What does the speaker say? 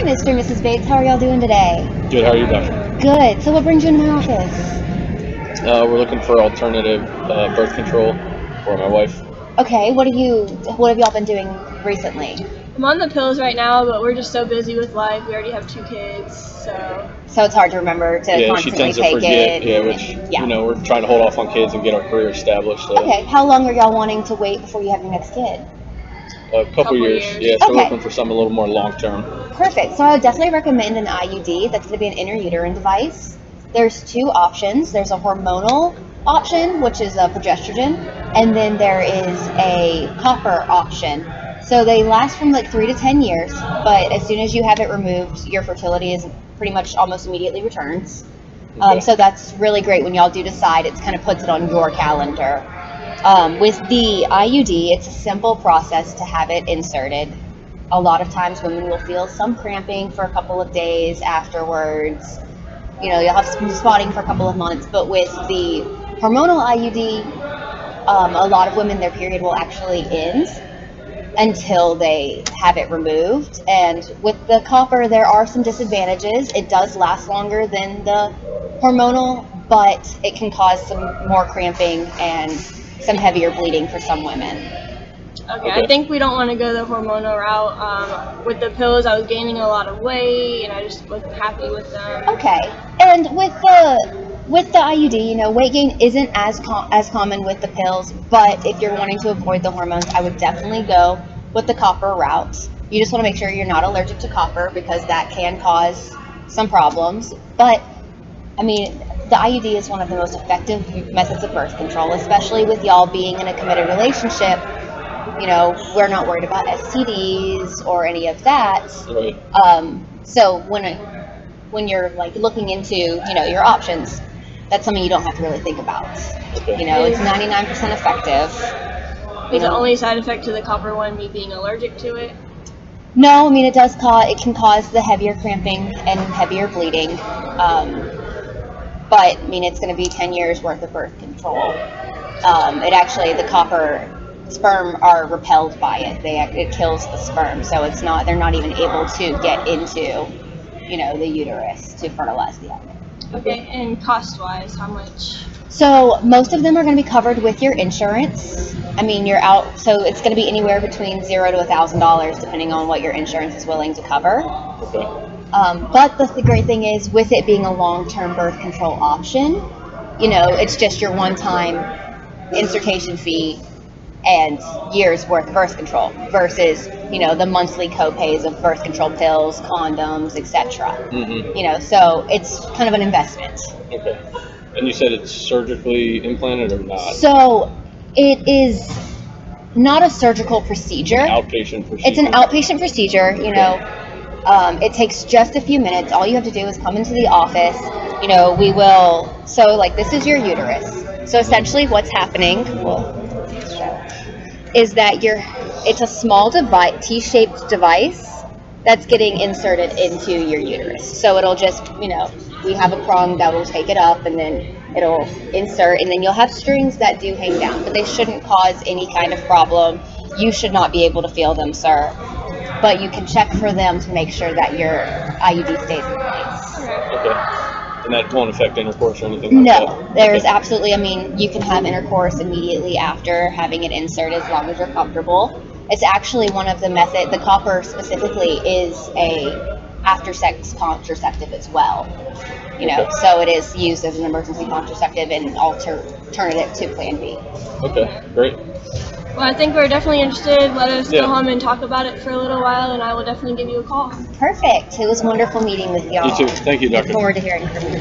Hi, Mr. and Mrs. Bates. How are y'all doing today? Good. How are you, Doctor? Good. So what brings you into my office? We're looking for alternative birth control for my wife. Okay. What have y'all been doing recently? I'm on the pills right now, but we're just so busy with life. We already have 2 kids, so it's hard to remember to Yeah, constantly she tends to take forget. it. Yeah, which we're trying to hold off on kids and get our career established. So. Okay. How long are y'all wanting to wait before you have your next kid? A couple years. Yeah, so Okay. we're looking for something a little more long term. Perfect. So I would definitely recommend an IUD. That's going to be an intrauterine device. There's 2 options. There's a hormonal option, which is a progesterone, and then there is a copper option. So they last from like 3 to 10 years, but as soon as you have it removed, your fertility is pretty much almost immediately returns. Okay. So that's really great when y'all do decide. It kind of puts it on your calendar. With the IUD, it's a simple process to have it inserted. A lot of times women will feel some cramping for a couple of days afterwards. You'll have some spotting for a couple of months, but with the hormonal IUD, a lot of women, their period will actually end until they have it removed. And with the copper, there are some disadvantages. It does last longer than the hormonal, but it can cause some more cramping and some heavier bleeding for some women. Okay, I think we don't want to go the hormonal route. With the pills, I was gaining a lot of weight, and I just wasn't happy with them. Okay, and with the IUD, weight gain isn't as common with the pills, but if you're wanting to avoid the hormones, I would definitely go with the copper route. You just want to make sure you're not allergic to copper because that can cause some problems. But I mean, the IUD is one of the most effective methods of birth control, especially with y'all being in a committed relationship. We're not worried about STDs or any of that. Right. So when you're like looking into, your options, that's something you don't have to really think about. Okay. It's 99% effective. Is the only side effect to the copper one me being allergic to it? No, I mean, it can cause the heavier cramping and heavier bleeding. But I mean, it's going to be 10 years worth of birth control. The copper sperm are repelled by it. It kills the sperm, so they're not even able to get into, the uterus to fertilize the egg. Okay, and cost-wise, how much? So most of them are going to be covered with your insurance. I mean, so it's going to be anywhere between $0 to $1,000 depending on what your insurance is willing to cover. Okay. But the great thing is, with it being a long-term birth control option, it's just your one-time insertion fee and years worth of birth control versus, the monthly copays of birth control pills, condoms, etc. Mm-hmm. So it's kind of an investment. Okay. And you said it's surgically implanted or not? So it is not a surgical procedure. Outpatient procedure. It's an outpatient procedure, it takes just a few minutes. All you have to do is come into the office. This is your uterus. So essentially what's happening is that it's a small device, T-shaped device that's getting inserted into your uterus. So it'll just, we have a prong that will take it up and then it'll insert, and then you'll have strings that do hang down, but they shouldn't cause any kind of problem. You should not be able to feel them, sir. But you can check for them to make sure that your IUD stays in place. Okay. And that won't affect intercourse or anything like that? No, there's absolutely, you can have intercourse immediately after having it inserted as long as you're comfortable. It's actually one of the the copper specifically is a after-sex contraceptive as well. So it is used as an emergency contraceptive and alternative to Plan B. Okay, great. Well, I think we're definitely interested. Let us go home and talk about it for a little while, and I will definitely give you a call. Perfect. It was wonderful meeting with y'all. You too. Thank you, Doctor. Look forward to hearing from you.